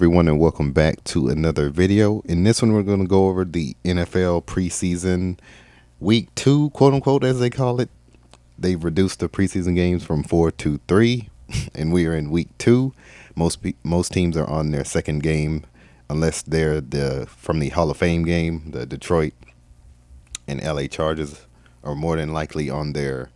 everyone, and welcome back to another video. In this one, we're going to go over the NFL preseason week 2, quote unquote, as they call it. They've reduced the preseason games from 4 to 3, and we are in week 2. Most teams are on their second game, unless they're from the Hall of Fame game. The Detroit and LA Chargers are more than likely on their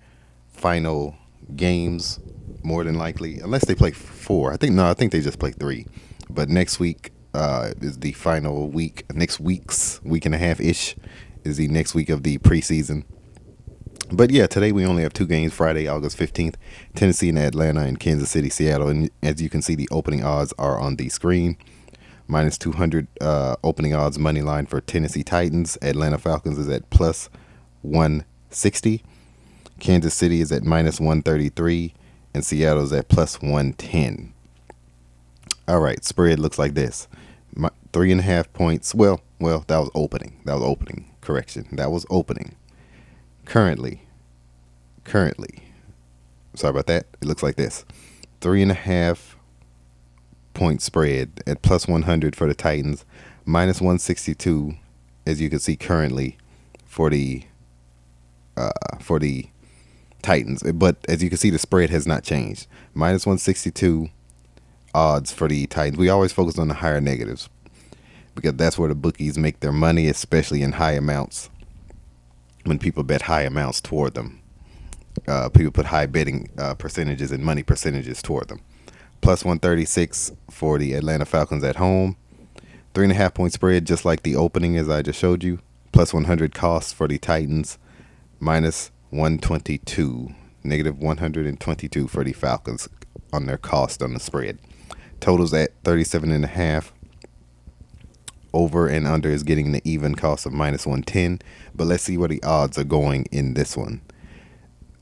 final games, more than likely, unless they play 4. I think they just play 3. But next week is the final week. Next week's week and a half ish is the next week of the preseason. But yeah, today we only have 2 games. Friday, August 15th, Tennessee and Atlanta, and Kansas City, Seattle. And as you can see, the opening odds are on the screen. Minus 200 opening odds money line for Tennessee Titans. Atlanta Falcons is at plus 160. Kansas City is at minus 133. And Seattle is at plus 110. All right, spread looks like this. 3.5 points. Well, that was opening. Correction. That was opening. Currently. Sorry about that. It looks like this. 3.5 point spread at plus 100 for the Titans. Minus 162, as you can see currently, for the Titans. But as you can see, the spread has not changed. Minus 162 odds for the Titans. We always focus on the higher negatives because that's where the bookies make their money, especially in high amounts. When people bet high amounts toward them, people put high betting percentages and money percentages toward them. Plus 136 for the Atlanta Falcons at home. 3.5 point spread, just like the opening as I just showed you. Plus 100 costs for the Titans. Minus 122, negative 122 for the Falcons on their cost on the spread. Totals at 37.5. Over and under is getting the even cost of minus 110. But let's see where the odds are going in this one.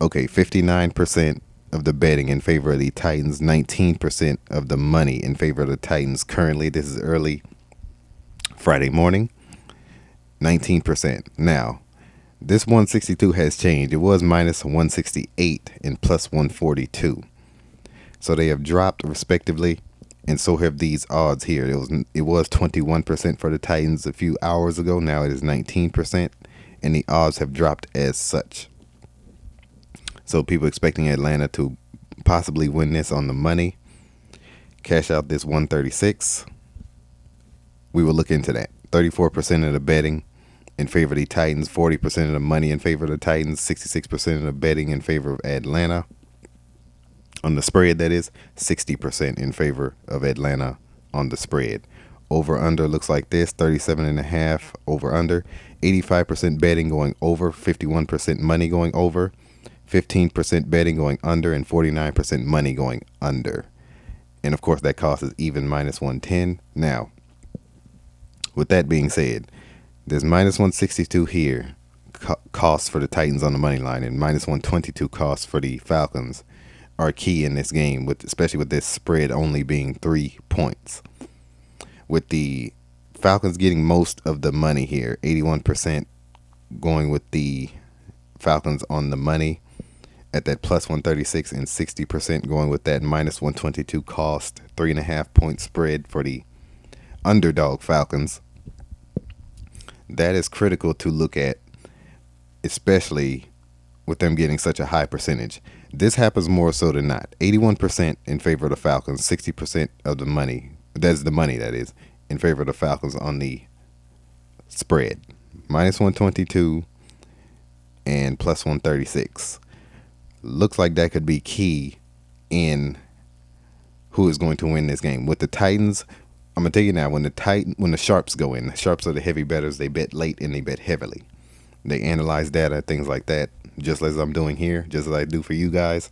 Okay, 59% of the betting in favor of the Titans, 19% of the money in favor of the Titans. Currently, this is early Friday morning, 19%. Now, this 162 has changed. It was minus 168 and plus 142. So they have dropped respectively, and so have these odds here. It was 21% for the Titans a few hours ago. Now it is 19%, and the odds have dropped as such. So people expecting Atlanta to possibly win this on the money. Cash out this 136. We will look into that. 34% of the betting in favor of the Titans, 40% of the money in favor of the Titans, 66% of the betting in favor of Atlanta. On the spread, that is, 60% in favor of Atlanta on the spread. Over under looks like this, 37.5 over under. 85% betting going over, 51% money going over, 15% betting going under, and 49% money going under. And of course, that cost is even minus 110. Now, with that being said, there's minus 162 here, costs for the Titans on the money line, and minus 122 costs for the Falcons are key in this game, especially with this spread only being 3 points. With the Falcons getting most of the money here, 81% going with the Falcons on the money at that plus 136, and 60% going with that minus 122 cost, 3.5 point spread for the underdog Falcons. That is critical to look at, especially with them getting such a high percentage. This happens more so than not. 81% in favor of the Falcons, 60% of the money, that's the money that is, in favor of the Falcons on the spread. Minus 122 and plus 136. Looks like that could be key in who is going to win this game. With the Titans, I'm going to tell you now, when the sharps go in, the sharps are the heavy bettors. They bet late and they bet heavily. They analyze data, things like that, just as I'm doing here, just as I do for you guys.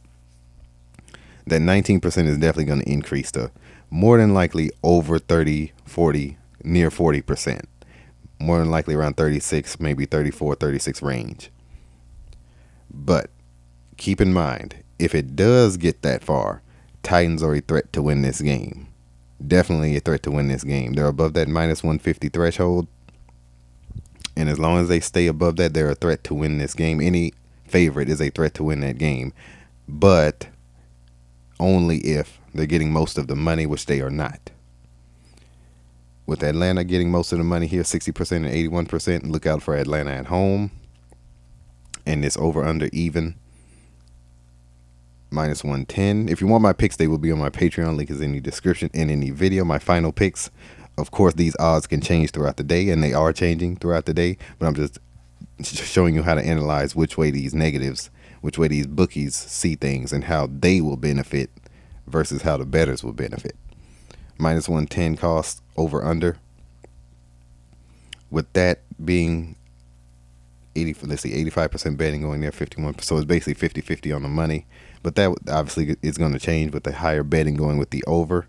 That 19% is definitely going to increase to more than likely over 30, 40, near 40%. More than likely around 36, maybe 34, 36 range. But keep in mind, if it does get that far, Titans are a threat to win this game. Definitely a threat to win this game. They're above that minus 150 threshold. And as long as they stay above that, they're a threat to win this game. Any favorite is a threat to win that game. But only if they're getting most of the money, which they are not. With Atlanta getting most of the money here, 60% and 81%. Look out for Atlanta at home. And this over under even -110. If you want my picks, they will be on my Patreon. Link is in the description and in the video. My final picks. Of course, these odds can change throughout the day, and they are changing throughout the day. But I'm just showing you how to analyze which way these negatives, which way these bookies see things, and how they will benefit versus how the bettors will benefit. -110 cost over under. With that being 85% betting going there, 51%. So it's basically 50-50 on the money. But that obviously is going to change with the higher betting going with the over.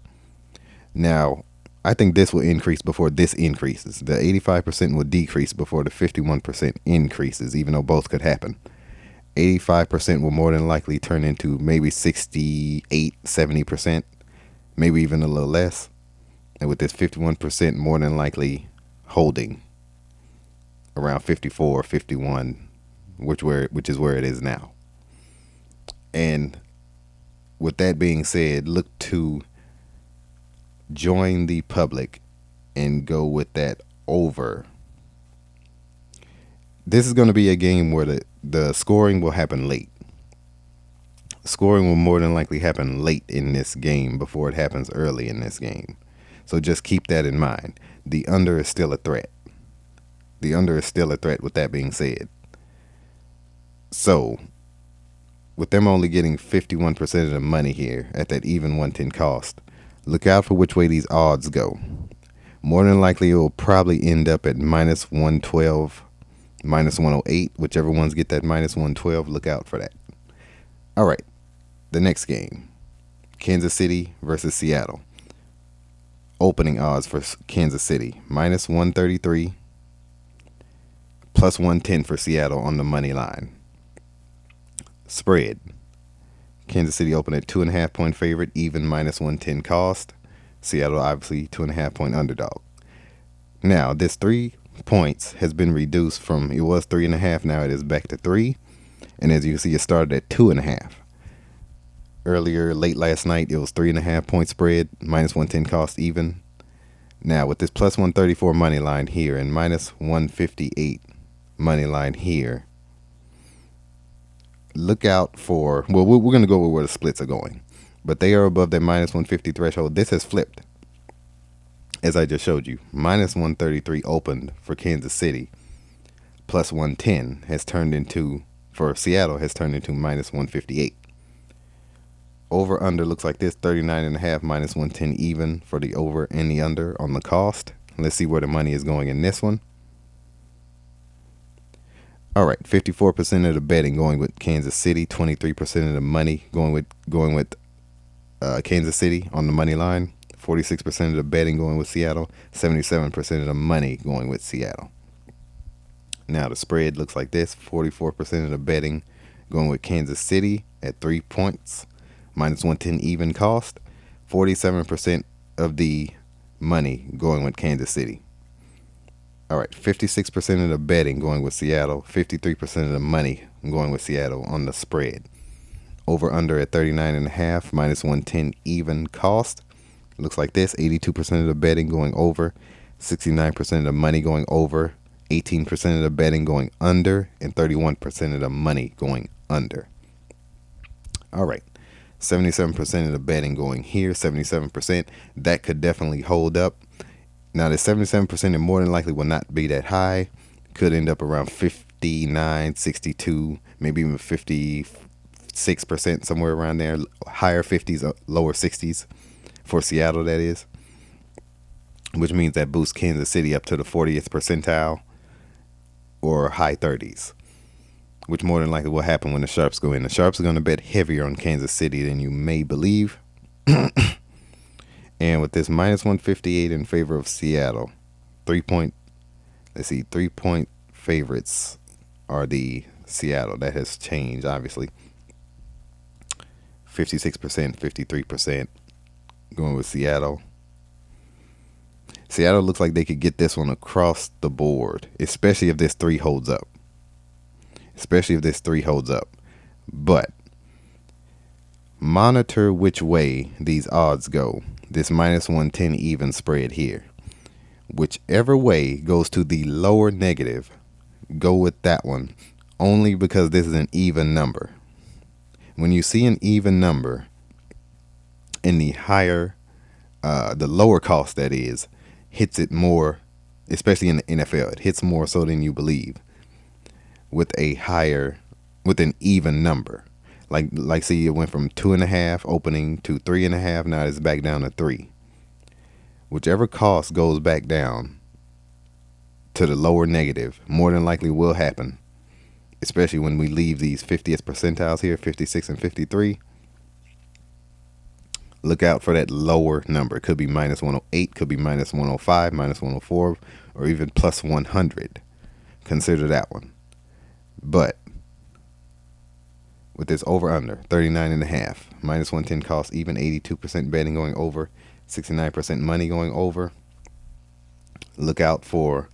Now, I think this will increase before this increases. The 85% will decrease before the 51% increases, even though both could happen. 85% will more than likely turn into maybe 68-70%, maybe even a little less. And with this 51% more than likely holding around 54 or 51, which is where it is now. And with that being said, look to join the public and go with that over. This is going to be a game where the scoring will happen late. Scoring will more than likely happen late in this game before it happens early in this game. So just keep that in mind. The under is still a threat. The under is still a threat with that being said. So, with them only getting 51% of the money here at that even 110 cost, look out for which way these odds go. More than likely, it will probably end up at -112, -108. Whichever ones get that -112, look out for that. All right, the next game, Kansas City versus Seattle. Opening odds for Kansas City, -133, +110 for Seattle on the money line. Spread, Kansas City opened at 2.5 point favorite, even -110 cost. Seattle obviously 2.5 point underdog. Now this 3 points has been reduced from, it was 3.5, now it is back to 3. And as you can see, it started at 2.5. Earlier, late last night, it was 3.5 point spread, -110 cost even. Now with this +134 money line here and -158 money line here, look out for, well, we're going to go with where the splits are going, but they are above that -150 threshold. This has flipped, as I just showed you. -133 opened for Kansas City, +110 has turned into, for Seattle, has turned into -158. Over under looks like this, 39.5, -110 even for the over and the under on the cost. Let's see where the money is going in this one. All right, 54% of the betting going with Kansas City, 23% of the money going with Kansas City on the money line, 46% of the betting going with Seattle, 77% of the money going with Seattle. Now the spread looks like this, 44% of the betting going with Kansas City at 3 points, -110 even cost, 47% of the money going with Kansas City. All right, 56% of the betting going with Seattle, 53% of the money going with Seattle on the spread. Over under at 39.5, -110 even cost. Looks like this, 82% of the betting going over, 69% of the money going over, 18% of the betting going under, and 31% of the money going under. All right, 77% of the betting going here, 77%. That could definitely hold up. Now, the 77% and more than likely will not be that high. Could end up around 59, 62, maybe even 56%, somewhere around there. Higher 50s, lower 60s for Seattle, that is. Which means that boosts Kansas City up to the 40th percentile or high 30s. Which more than likely will happen when the sharps go in. The sharps are going to bet heavier on Kansas City than you may believe. And with this -158 in favor of Seattle, 3 point favorites are the Seattle. That has changed, obviously. 56%, 53% going with Seattle. Seattle looks like they could get this one across the board, especially if this 3 holds up. But monitor which way these odds go. This -110 even spread here. Whichever way goes to the lower negative, go with that one, only because this is an even number. When you see an even number in the higher, the lower cost, that is, hits it more, especially in the NFL, it hits more so than you believe with an even number. Like see, it went from 2.5 opening to 3.5. Now it's back down to 3. Whichever cost goes back down to the lower negative, more than likely will happen, especially when we leave these 50th percentiles here, 56 and 53. Look out for that lower number. It could be minus 108, could be minus 105, minus 104, or even plus 100. Consider that one. But with this over under 39.5, minus 110 cost, even 82% betting going over, 69% money going over. Look out for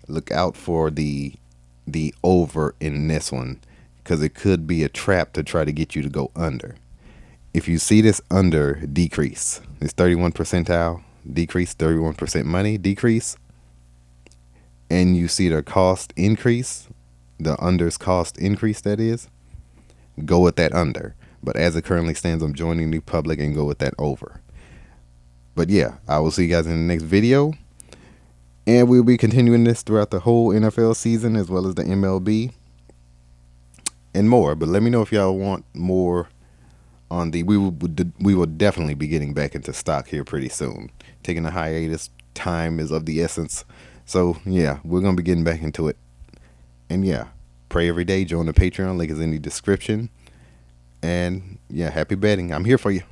the over in this one, because it could be a trap to try to get you to go under. If you see this under decrease, this 31 percentile decrease, 31% money decrease, and you see the cost increase, the under's cost increase, that is, go with that under. But as it currently stands, I'm joining the public and go with that over. But yeah, I will see you guys in the next video. And we'll be continuing this throughout the whole NFL season, as well as the MLB and more. But let me know if y'all want more on the. We will definitely be getting back into stock here pretty soon. Taking a hiatus, time is of the essence. So yeah, we're gonna be getting back into it. And yeah, pray every day. Join the Patreon. Link is in the description. And yeah, happy betting. I'm here for you.